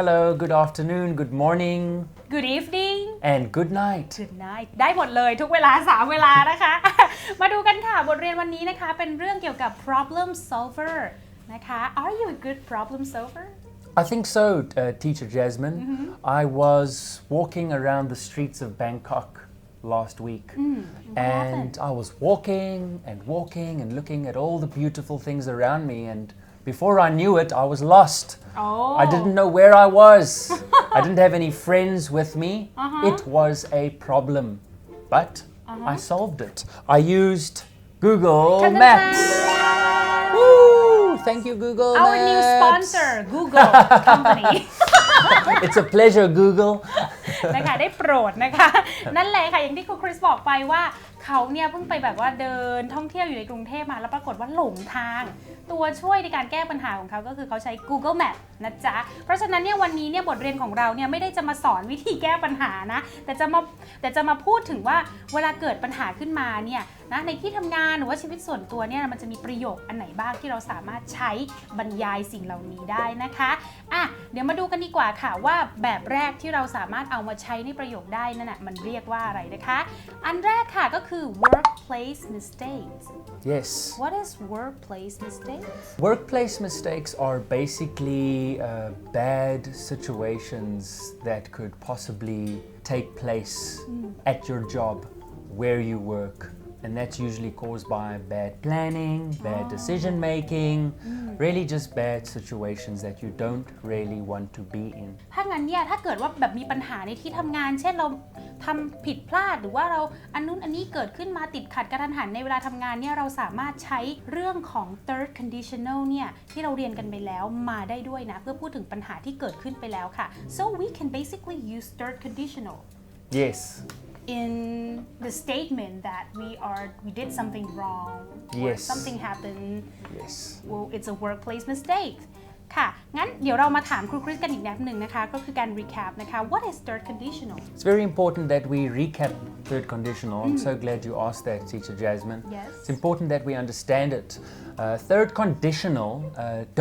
hello, good afternoon, good morning, Good evening and good night. Good night ได้หมดเลยทุกเวลา3เวลานะคะ มาดูกันค่ะบทเรียนวันนี้นะคะเป็นเรื่องเกี่ยวกับ problem solver นะคะ Are you a good problem solver? I think so, Teacher Jasmine. I was walking around the streets of Bangkok last week, and I was walking and looking at all the beautiful things around me, and before I knew it, I was lost. Oh. I didn't know where I was. I didn't have any friends with me. It was a problem, but I solved it. I used Google Maps. Woo! Thank you, Google Our Maps. new sponsor Google Company It's a pleasure, Google. นะคะได้โปรดนะคะ นั่นแหละค่ะอย่างที่ครูคริสบอกไปว่าเขาเนี่ยเพิ่งไปแบบว่าเดินท่องเที่ยวอยู่ในกรุงเทพมาแล้วปรากฏว่าหลงทาง ตัวช่วยในการแก้ปัญหาของเขาก็คือเขาใช้ Google Map นะจ๊ะเพราะฉะนั้นเนี่ยวันนี้เนี่ยบทเรียนของเราเนี่ยไม่ได้จะมาสอนวิธีแก้ปัญหานะแต่จะมาพูดถึงว่าเวลาเกิดปัญหาขึ้นมาเนี่ยนะในที่ทำงานหรือว่าชีวิตส่วนตัวเนี่ยมันจะมีประโยคอันไหนบ้างที่เราสามารถใช้บรรยายสิ่งเหล่านี้ได้นะคะเดี๋ยวมาดูกันดีกว่าค่ะว่าแบบแรกที่เราสามารถเอามาใช้ในประโยคได้นั่นน่ะมันเรียกว่าอะไรนะคะอันแรกค่ะก็คือ workplace mistakes Yes. What is workplace mistakes? Workplace mistakes are basically bad situations that could possibly take place at your job where you work. And that's usually caused by bad planning, bad decision making, really just bad situations that you don't really want to be in. ถ้างั้นเนี่ยถ้าเกิดว่าแบบมีปัญหาในที่ทำงานเช่นเราทำผิดพลาดหรือว่าเราอันนู้นอันนี้เกิดขึ้นมาติดขัดกระทันหันในเวลาทำงานเนี่ยเราสามารถใช้เรื่องของ third conditional เนี่ยที่เราเรียนกันไปแล้วมาได้ด้วยนะเพื่อพูดถึงปัญหาที่เกิดขึ้นไปแล้วค่ะ so we can basically use third conditional Yes.in the statement that we did something wrong or Yes. something happened Yes. well it's a workplace mistake ค่ะงั้นเดี๋ยวเรามาถามครูคริสกันอีกนิดหนึ่งนะคะก็คือการ recap นะคะ what is third conditional It's very important that we recap third conditional. I'm so glad you asked that, Teacher Jasmine. Yes. It's important that we understand it. Third conditional,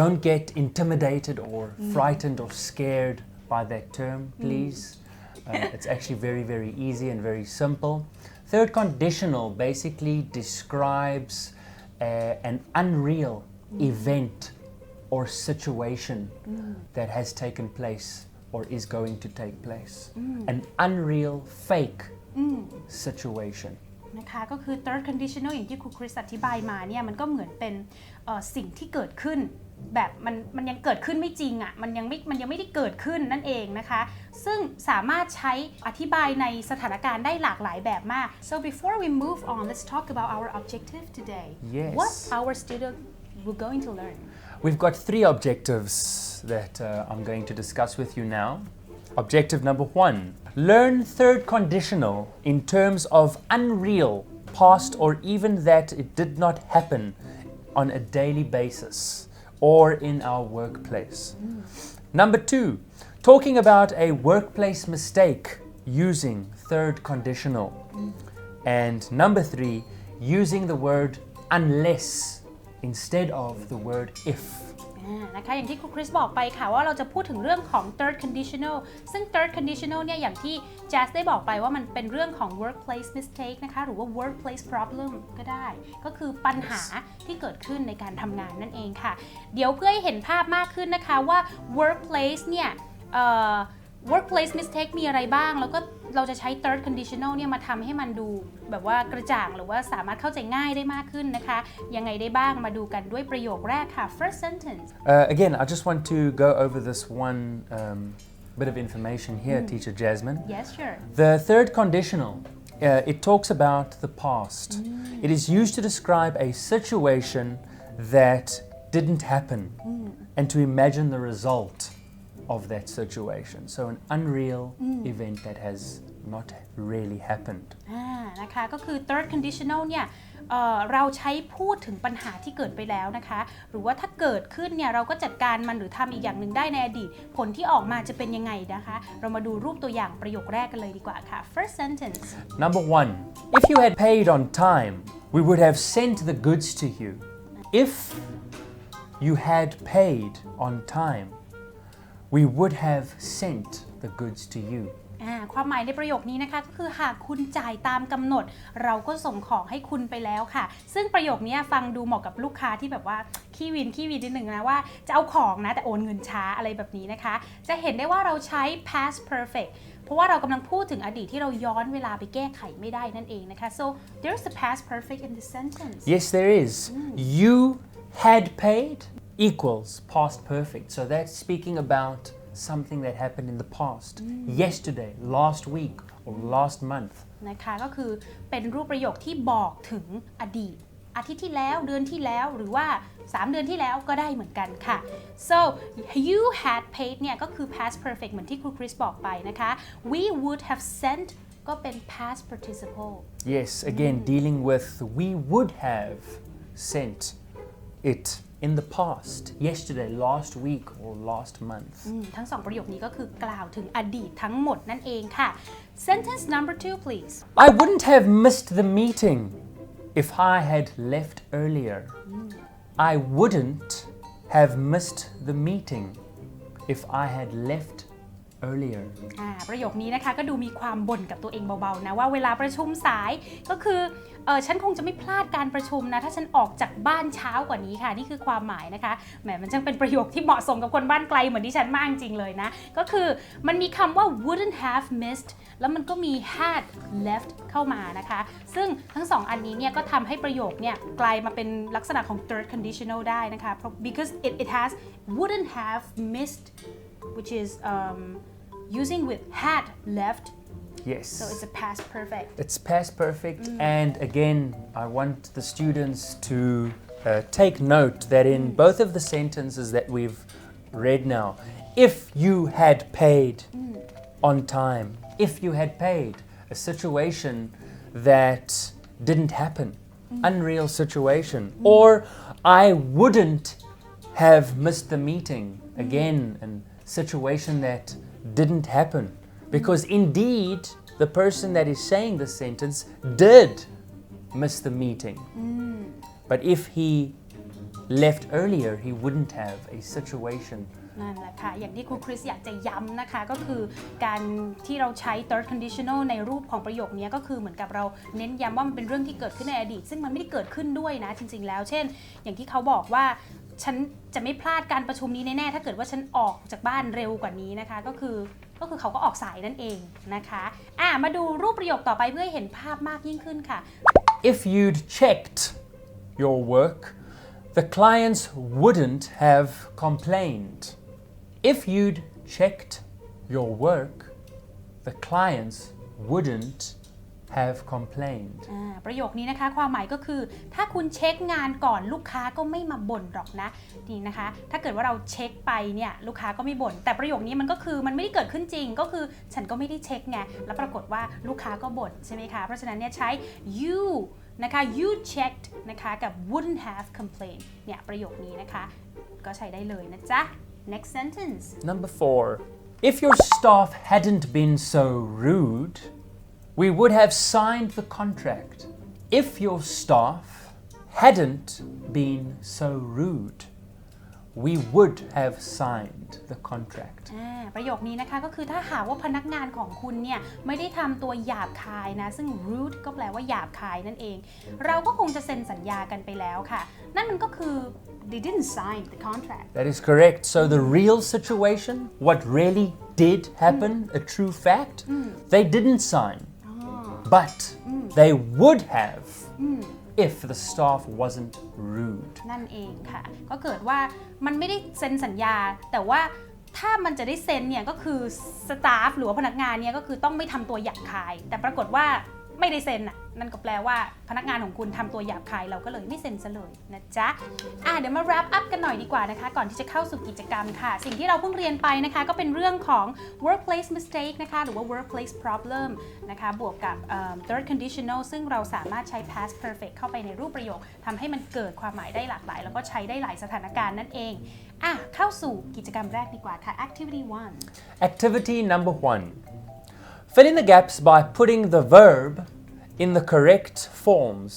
don't get intimidated or frightened or scared by that term, please.It's actually very, very easy and very simple. Third conditional basically describes an unreal event or situation that has taken place or is going to take place. An unreal, fake situation. นะคะก็คือ third conditional อย่างที่ครูคริสอธิบายมาเนี่ยมันก็เหมือนเป็นสิ่งที่เกิดขึ้นแบบมันยังเกิดขึ้นไม่จริงอ่ะมันยังไม่ได้เกิดขึ้นนั่นเองนะคะซึ่งสามารถใช้อธิบายในสถานการณ์ได้หลากหลายแบบมาก so before we move on let's talk about our objective today Yes. what our student will going to learn We've got 3 objectives that I'm going to discuss with you now. Objective number 1, learn third conditional in terms of unreal, past or even that it did not happen on a daily basis or in our workplace. Number 2, talking about a workplace mistake using third conditional. And number 3, using the word unless instead of the word if. นะคะอย่างที่ครูคริสบอกไปค่ะว่าเราจะพูดถึงเรื่องของ third conditional ซึ่ง third conditional เนี่ยอย่างที่ Jazz ได้บอกไปว่ามันเป็นเรื่องของ workplace mistake นะคะหรือว่า workplace problem ก็ได้ก็คือปัญหาที่เกิดขึ้นในการทำงานนั่นเองค่ะเดี๋ยวเพื่อให้เห็นภาพมากขึ้นนะคะว่า workplace เนี่ยworkplace mistake มีอะไรบ้างแล้วก็เราจะใช้ third conditional เนี่ยมาทำให้มันดูแบบว่ากระจ่างหรือว่าสามารถเข้าใจง่ายได้มากขึ้นนะคะยังไงได้บ้างมาดูกันด้วยประโยคแรกค่ะ first sentence Again, I just want to go over this one bit of information here, Teacher Jasmine. yes sure The third conditional, it talks about the past. It is used to describe a situation that didn't happen and to imagine the result.of that situation. So an unreal event that has not really happened. นะคะก็คือ third conditional เนี่ยเราใช้พูดถึงปัญหาที่เกิดไปแล้วนะคะหรือว่าถ้าเกิดขึ้นเนี่ยเราก็จัดการมันหรือทำอีกอย่างหนึ่งได้ในอดีตผลที่ออกมาจะเป็นยังไงนะคะเรามาดูรูปตัวอย่างประโยคแรกกันเลยดีกว่าค่ะ first sentence Number 1, if you had paid on time, we would have sent the goods to you. If you had paid on time, we would have sent the goods to you. ความหมายในประโยคนี้นะคะก็คือหากคุณจ่ายตามกำหนดเราก็ส่งของให้คุณไปแล้วค่ะซึ่งประโยคนี้ฟังดูเหมาะกับลูกค้าที่แบบว่าขี้วินนิดนึงนะว่าจะเอาของนะแต่โอนเงินช้าอะไรแบบนี้นะคะจะเห็นได้ว่าเราใช้ past perfect เพราะว่าเรากำลังพูดถึงอดีตที่เราย้อนเวลาไปแก้ไขไม่ได้นั่นเองนะคะ so there's a past perfect in this sentence. Yes, there is. You had paid equals past perfect. So that's speaking about something that happened in the past, yesterday, last week, or last month. นะคะก็คือเป็นรูปประโยคที่บอกถึงอดีตอาทิตย์ที่แล้วเดือนที่แล้วหรือว่า3 เดือนที่แล้วก็ได้เหมือนกันค่ะ so you had paid เนี่ยก็คือ past perfect เหมือนที่ครูคริสบอกไปนะคะ we would have sent ก็เป็น past participle. Yes, again, dealing with we would have sent it in the past, yesterday, last week, or last month. ทั้ง2ประโยคนี้ก็คือกล่าวถึงอดีตทั้งหมดนั่นเองค่ะ sentence number 2 please. I wouldn't have missed the meeting if I had left earlier. I wouldn't have missed the meeting if I had left earlier. ประโยคนี้นะคะก็ดูมีความบ่นกับตัวเองเบาๆนะว่าเวลาประชุมสายก็คือฉันคงจะไม่พลาดการประชุมนะถ้าฉันออกจากบ้านเช้ากว่านี้ค่ะนี่คือความหมายนะคะแหมมันช่างเป็นประโยคที่เหมาะสมกับคนบ้านไกลเหมือนที่ฉันมากจริงเลยนะก็คือมันมีคำว่า wouldn't have missed แล้วมันก็มี had left เข้ามานะคะซึ่งทั้ง2อันนี้เนี่ยก็ทำให้ประโยคเนี่ยกลายมาเป็นลักษณะของ third conditional ได้นะคะ because it has wouldn't have missed which is using with had left. Yes. So it's a past perfect. It's past perfect, and again, I want the students to take note that in both of the sentences that we've read now, if you had paid on time, if you had paid, a situation that didn't happen, unreal situation, or I wouldn't have missed the meeting, again, a situation that didn't happen. Because indeed, the person that is saying the sentence did miss the meeting. But if he left earlier, he wouldn't have a situation. นั่นแหละค่ะอย่างที่ครูคริสอยากจะย้ำนะคะก็คือการที่เราใช้ third conditional ในรูปของประโยคนี้ก็คือเหมือนกับเราเน้นย้ำว่ามันเป็นเรื่องที่เกิดขึ้นในอดีตซึ่งมันไม่ได้เกิดขึ้นด้วยนะจริงๆแล้วเช่นอย่างที่เขาบอกว่าฉันจะไม่พลาดการประชุมนี้แน่ๆถ้าเกิดว่าฉันออกจากบ้านเร็วกว่านี้นะคะก็คือเขาก็ออกสายนั่นเองนะคะมาดูรูปประโยคต่อไปเพื่อให้เห็นภาพมากยิ่งขึ้นค่ะ If you'd checked your work, the clients wouldn't have complained. If you'd checked your work, the clients wouldn't have complained. ประโยคนี้นะคะความหมายก็คือถ้าคุณเช็คงานก่อนลูกค้าก็ไม่มาบ่นหรอกนะนี่นะคะถ้าเกิดว่าเราเช็คไปเนี่ยลูกค้าก็ไม่บ่นแต่ประโยคนี้มันก็คือมันไม่ได้เกิดขึ้นจริงก็คือฉันก็ไม่ได้เช็คไงแล้วปรากฏว่าลูกค้าก็บ่นใช่ไหมคะเพราะฉะนั้นเนี่ยใช้ you นะคะ you checked นะคะกับ wouldn't have complained เนี่ยประโยคนี้นะคะก็ใช้ได้เลยนะจ๊ะ next sentence. Number 4. If your staff hadn't been so rude, we would have signed the contract. If your staff hadn't been so rude, we would have signed the contract. ประโยคนี้นะคะก็คือถ้าหากว่าพนักงานของคุณเนี่ยไม่ได้ทำตัวหยาบคายนะซึ่ง rude ก็แปลว่าหยาบคายนั่นเองเราก็คงจะเซ็นสัญญากันไปแล้วค่ะนั่นมันก็คือ they didn't sign the contract. That is correct. So the real situation, what really did happen, a true fact, they didn't sign. But they would have if the staff wasn't rude. นั่นเองค่ะก็เกิดว่ามันไม่ได้เซ็นสัญญาแต่ว่าถ้ามันจะได้เซ็นเนี่ยก็คือสตาฟหรือว่าพนักงานเนี่ยก็คือต้องไม่ทำตัวหยาบคายแต่ปรากฏว่าไม่ได้เซ็นน่ะนั่นก็แปลว่าพนักงานของคุณทำตัวหยาบคายเราก็เลยไม่เซ็นซะเลยนะจ๊ะเดี๋ยวมา wrap up กันหน่อยดีกว่านะคะก่อนที่จะเข้าสู่กิจกรรมค่ะสิ่งที่เราเพิ่งเรียนไปนะคะก็เป็นเรื่องของ workplace mistake นะคะหรือว่า workplace problem นะคะบวกกับthird conditional ซึ่งเราสามารถใช้ past perfect เข้าไปในรูปประโยคทำให้มันเกิดความหมายได้หลากหลายแล้วก็ใช้ได้หลายสถานการณ์นั่นเองเข้าสู่กิจกรรมแรกดีกว่าค่ะ activity 1 Activity number 1. Fill in the gaps by putting the verb in the correct forms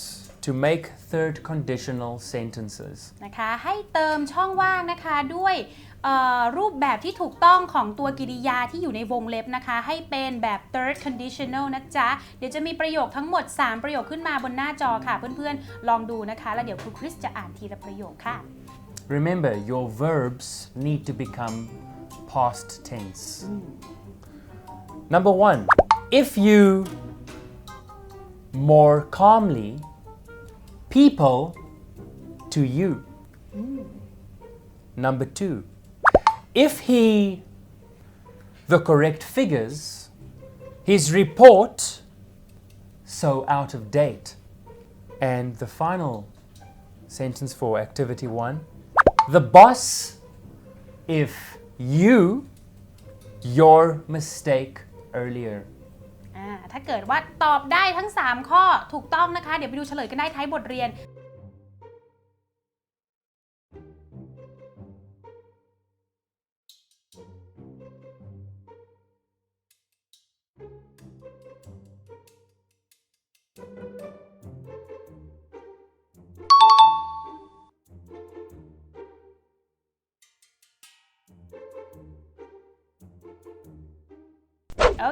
to make third conditional sentences. นะคะให้เติมช่องว่างนะคะด้วยรูปแบบที่ถูกต้องของตัวกริยาที่อยู่ในวงเล็บนะคะให้เป็นแบบ third conditional นะจ๊ะเดี๋ยวจะมีประโยคทั้งหมด3ประโยคขึ้นมาบนหน้าจอค่ะเพื่อนๆลองดูนะคะแล้วเดี๋ยวครูคริสจะอ่านทีละประโยคค่ะ Remember, your verbs need to become past tense. Number 1, if you more calmly, people to you. Number 2, if he the correct figures, his report so out of date. And the final sentence for activity 1, the boss if you your mistake earlier. ถ้าเกิดว่าตอบได้ทั้ง3ข้อถูกต้องนะคะเดี๋ยวไปดูเฉลยกันได้ท้ายบทเรียน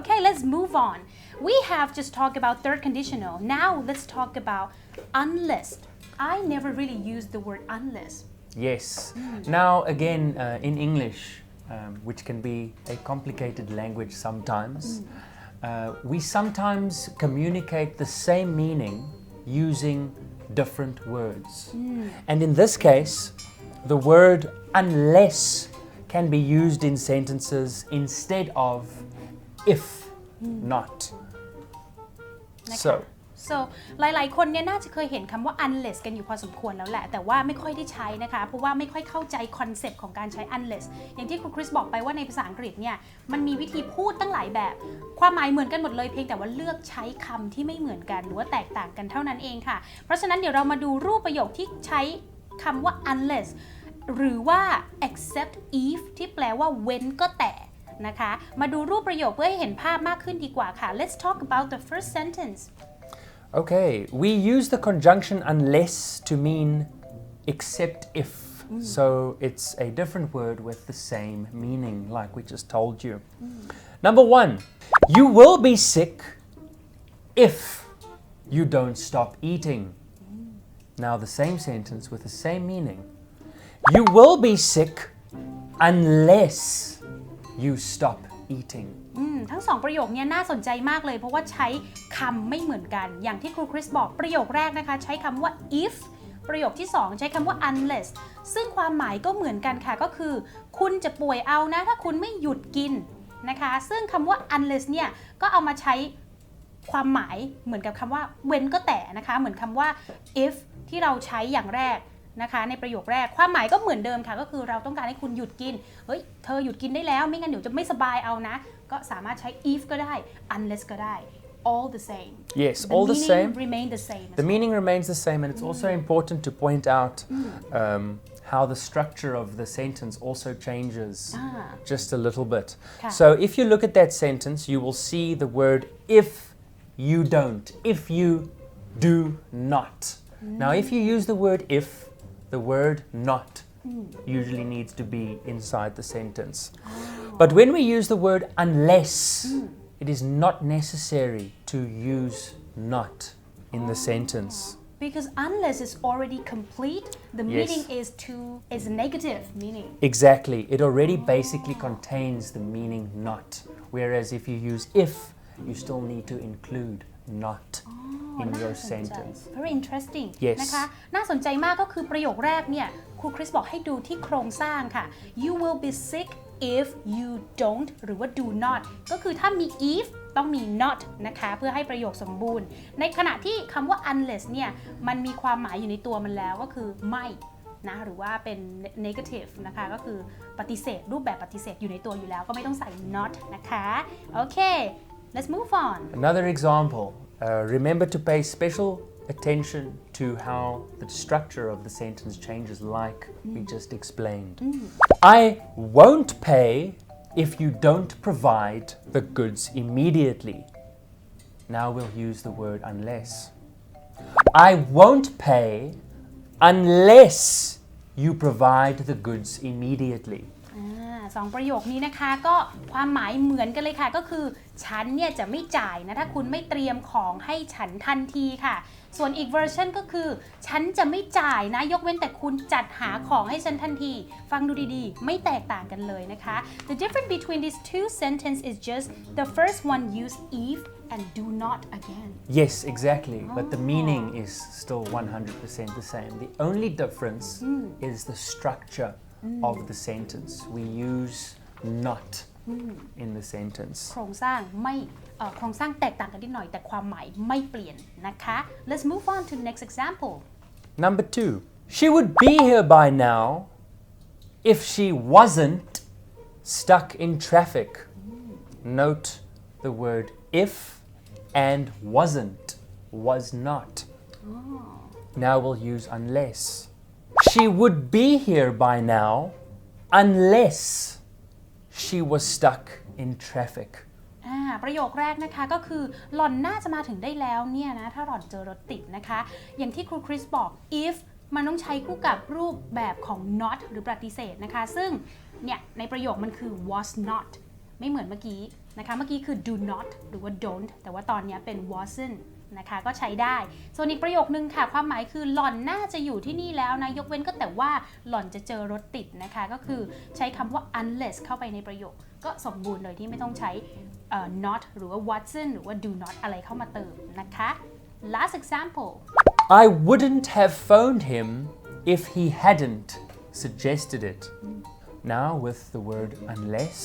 Okay, let's move on. We have just talked about third conditional. Now let's talk about unless. I never really used the word unless. Yes. Now again, in English, which can be a complicated language sometimes, we sometimes communicate the same meaning using different words. And in this case, the word unless can be used in sentences instead of if not. So หลายๆคนเนี่ยน่าจะเคยเห็นคำว่า unless กันอยู่พอสมควรแล้วแหละแต่ว่าไม่ค่อยได้ใช้นะคะเพราะว่าไม่ค่อยเข้าใจคอนเซปต์ของการใช้ unless อย่างที่ครูคริสบอกไปว่าในภาษาอังกฤษเนี่ยมันมีวิธีพูดตั้งหลายแบบความหมายเหมือนกันหมดเลยเพียงแต่ว่าเลือกใช้คำที่ไม่เหมือนกันหรือว่าแตกต่างกันเท่านั้นเองค่ะเพราะฉะนั้นเดี๋ยวเรามาดูรูปประโยคที่ใช้คำว่า unless หรือว่า except if ที่แปลว่าเว้นก็แต่นะคะมาดูรูปประโยคเพื่อให้เห็นภาพมากขึ้นดีกว่าค่ะ Let's talk about the first sentence. Okay, we use the conjunction unless to mean except if. So it's a different word with the same meaning, like we just told you. Number 1, you will be sick if you don't stop eating. Now the same sentence with the same meaning. You will be sick unless you stop eating. ทั้ง2ประโยคนี้น่าสนใจมากเลยเพราะว่าใช้คำไม่เหมือนกันอย่างที่ครูคริสบอกประโยคแรกนะคะใช้คำว่า if ประโยคที่2ใช้คำว่า unless ซึ่งความหมายก็เหมือนกันค่ะก็คือคุณจะป่วยเอานะถ้าคุณไม่หยุดกินนะคะซึ่งคำว่า unless เนี่ยก็เอามาใช้ความหมายเหมือนกับคำว่าเว้นก็แต่นะคะเหมือนคำว่า if ที่เราใช้อย่างแรกนะคะในประโยคแรกความหมายก็เหมือนเดิมค่ะก็คือเราต้องการให้คุณหยุดกินเฮ้ยเธอหยุดกินได้แล้วไม่งั้นเดี๋ยวจะไม่สบายเอานะก็สามารถใช้ if ก็ได้ unless ก็ได้ all the same Yes, all the same. remain the same The meaning remains the same, and it's also important to point out how the structure of the sentence also changes just a little bit. So if you look at that sentence, you will see the word if you don't, if you do not. Now if you use the word if, the word not usually needs to be inside the sentence. But when we use the word unless, it is not necessary to use not in the sentence. Because unless is already complete, the meaning is negative meaning. Exactly. It already basically contains the meaning not. Whereas if you use if, you still need to include not in your sentence. Very interesting. Yes. นะคะน่าสนใจมากก็คือประโยคแรกเนี่ยครูคริสบอกให้ดูที่โครงสร้างค่ะ You will be sick if you don't หรือว่า do not ก็คือถ้ามี if ต้องมี not นะคะเพื่อให้ประโยคสมบูรณ์ในขณะที่คำว่า unless เนี่ยมันมีความหมายอยู่ในตัวมันแล้วก็คือไม่นะหรือว่าเป็น negative นะคะก็คือปฏิเสธรูปแบบปฏิเสธอยู่ในตัวอยู่แล้วก็ไม่ต้องใส่ not นะคะโอเค let's move on Another example, remember to pay special attention to how the structure of the sentence changes like we just explained. I won't pay if you don't provide the goods immediately. Now we'll use the word unless. I won't pay unless you provide the goods immediately. สองประโยคนี้นะคะก็ความหมายเหมือนกันเลยค่ะก็คือฉันเนี่ยจะไม่จ่ายนะถ้าคุณไม่เตรียมของให้ฉันทันทีค่ะส่วนอีกเวอร์ชันก็คือฉันจะไม่จ่ายนะยกเว้นแต่คุณจัดหาของให้ฉันทันทีฟังดูดีๆไม่แตกต่างกันเลยนะคะ The difference between these two sentences is just the first one use if and do not again. Yes, exactly. But the meaning is still 100% the same. The only difference is the structure of the sentence. We use not in the sentence. โครงสร้างแตกต่างกันนิดหน่อยแต่ความหมายไม่เปลี่ยนนะคะ Let's move on to the next example. Number 2. She would be here by now if she wasn't stuck in traffic. Note the word if and wasn't, was not. Now we'll use unless. She would be here by now unless she was stuck in traffic. ประโยคแรกนะคะก็คือหล่อนน่าจะมาถึงได้แล้วเนี่ยนะถ้าหล่อนเจอรถติดนะคะอย่างที่ครูคริสบอก if มันต้องใช้คู่กับรูปแบบของ not หรือปฏิเสธนะคะซึ่งเนี่ยในประโยคมันคือ was not ไม่เหมือนเมื่อกี้นะคะเมื่อกี้คือ do not หรือว่า don't แต่ว่าตอนนี้เป็น wasn't นะคะก็ใช้ได้ส่วนอีกประโยคนึงค่ะความหมายคือหล่อนน่าจะอยู่ที่นี่แล้วนะยกเว้นก็แต่ว่าหล่อนจะเจอรถติดนะคะก็คือใช้คำว่า unless เข้าไปในประโยคก็สมบูรณ์โดยที่ไม่ต้องใช้not หรือว่า wasn't หรือว่า do not อะไรเข้ามาเติมนะคะ Last example I wouldn't have phoned him if he hadn't suggested it. Now with the word unless.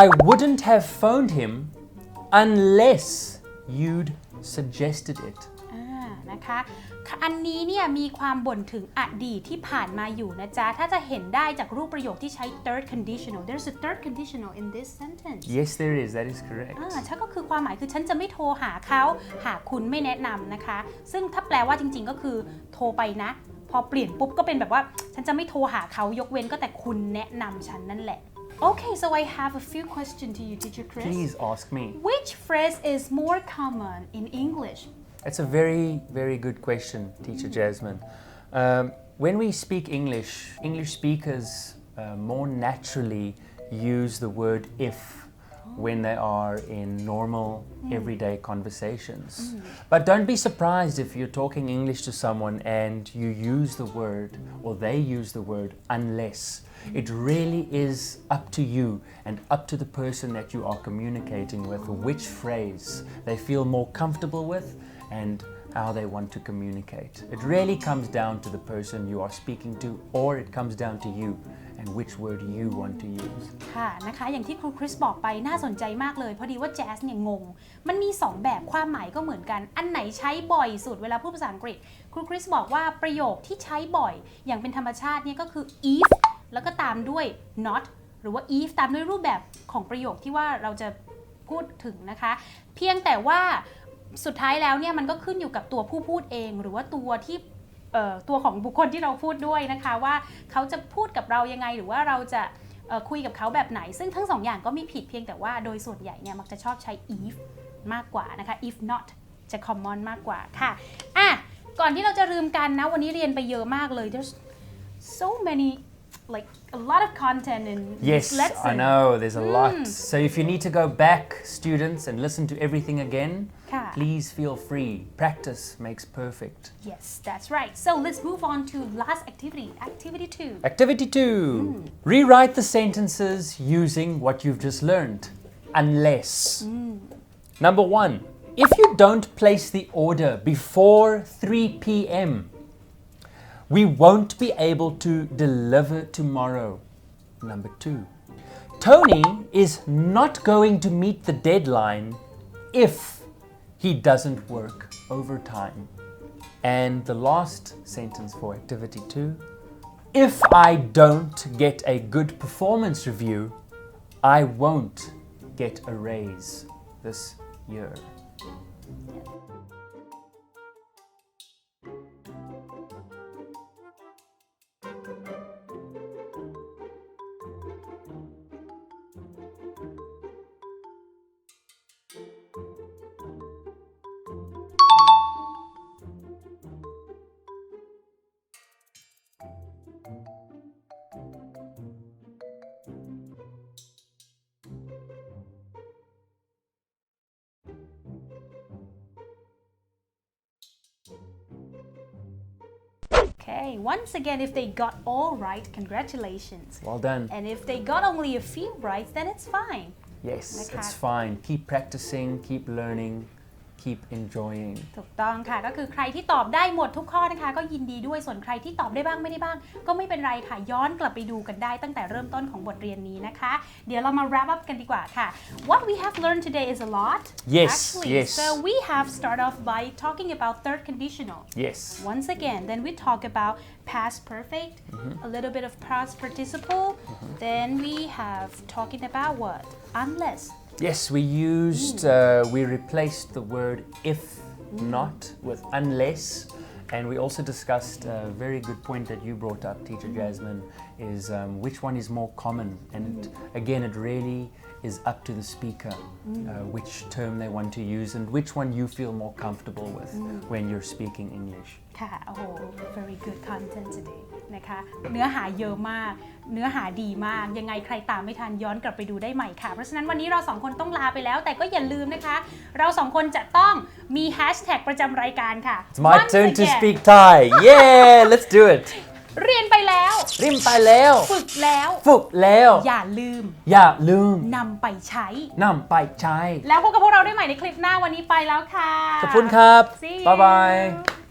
I wouldn't have phoned him unless you'd suggested it. นะคะอันนี้เนี่ยมีความบ่นถึงอดีตที่ผ่านมาอยู่นะจ๊ะถ้าจะเห็นได้จากรูปประโยคที่ใช้ third conditional there's a third conditional in this sentence Yes, there is. That is correct. ใช่ก็คือความหมายคือฉันจะไม่โทรหาเขาหากคุณไม่แนะนำนะคะซึ่งถ้าแปลว่าจริงๆก็คือโทรไปนะพอเปลี่ยนปุ๊บก็เป็นแบบว่าฉันจะไม่โทรหาเขายกเว้นก็แต่คุณแนะนำฉันนั่นแหละ Okay, so I have a few questions to you, Teacher Chris. Please ask me. Which phrase is more common in English? That's a very, very good question, Teacher Jasmine. When we speak English, English speakers more naturally use the word if when they are in normal, everyday conversations. But don't be surprised if you're talking English to someone and you use the word, or they use the word, unless. It really is up to you and up to the person that you are communicating with which phrase they feel more comfortable with and how they want to communicate. It really comes down to the person you are speaking to, or it comes down to you and which word you want to use. ค่ะนะคะอย่างที่ครูคริสบอกไปน่าสนใจมากเลยพอดีว่าแจ๊สเนี่ยงงมันมี2แบบความหมายก็เหมือนกันอันไหนใช้บ่อยสุดเวลาพูดภาษาอังกฤษครูคริสบอกว่าประโยคที่ใช้บ่อยอย่างเป็นธรรมชาติเนี่ยก็คือ if แล้วก็ตามด้วย not หรือว่า if ตามด้วยรูปแบบของประโยคที่ว่าเราจะพูดถึงนะคะเพียงแต่ว่าสุดท้ายแล้วเนี่ยมันก็ขึ้นอยู่กับตัวผู้พูดเองหรือว่าตัวของบุคคลที่เราพูดด้วยนะคะว่าเขาจะพูดกับเรายังไงหรือว่าเราจะคุยกับเขาแบบไหนซึ่งทั้งสองอย่างก็มีผิดเพียงแต่ว่าโดยส่วนใหญ่เนี่ยมักจะชอบใช้ if มากกว่านะคะ if not จะ common มากกว่าค่ะก่อนที่เราจะลืมกันนะวันนี้เรียนไปเยอะมากเลย there's so many like a lot of content in Yes, this lesson. I know, there's a lot. So if you need to go back, students, and listen to everything again, please feel free. Practice makes perfect. Yes, that's right. So let's move on to last activity, activity 2. Activity 2. Rewrite the sentences using what you've just learned. Unless. Number 1. If you don't place the order before 3 p.m., we won't be able to deliver tomorrow. Number 2. Tony is not going to meet the deadline if he doesn't work overtime. And the last sentence for activity 2. If I don't get a good performance review, I won't get a raise this year. Okay, once again, if they got all right, congratulations. Well done. And if they got only a few right, then it's fine. Yes,นะคะ it's fine. Keep practicing, keep learning, keep enjoying. ถูกต้องค่ะก็คือใครที่ตอบได้หมดทุกข้อนะคะก็ยินดีด้วยส่วนใครที่ตอบได้บ้างไม่ได้บ้าง ก็ไม่เป็นไรค่ะย้อนกลับไปดูกันได้ตั้งแต่เริ่มต้นของบทเรียนนี้นะคะเดี๋ยวเรามา wrap up กันดีกว่าค่ะ What we have learned today is a lot Yes, actually yes. so we have start off by talking about third conditional Yes. once again then we talk about past perfect a little bit of past participle then we have talking about what unless Yes, we replaced the word if not with unless. And we also discussed a very good point that you brought up, Teacher Jasmine, is which one is more common. And again, it really is up to the speaker which term they want to use and which one you feel more comfortable with when you're speaking English. ค่ะโอ้โห very good content today นะคะเนื้อหาเยอะมากเนื้อหาดีมากยังไงใครตามไม่ทันย้อนกลับไปดูได้ใหม่ค่ะเพราะฉะนั้นวันนี้เราสองคนต้องลาไปแล้วแต่ก็อย่าลืมนะคะเราสองคนจะต้องมีแฮชแท็กประจำรายการค่ะ It's my Once turn to again speak Thai. Yeah, let's do it. เรียนไปแล้ว ริมไปแล้ว ฝึกแล้ว ฝึกแล้ว อย่าลืม อย่าลืม นำไปใช้ นำไปใช้ แล้วพบกับพวกเราได้ใหม่ในคลิปหน้าวันนี้ไปแล้วค่ะ ขอบคุณครับ See you. Bye bye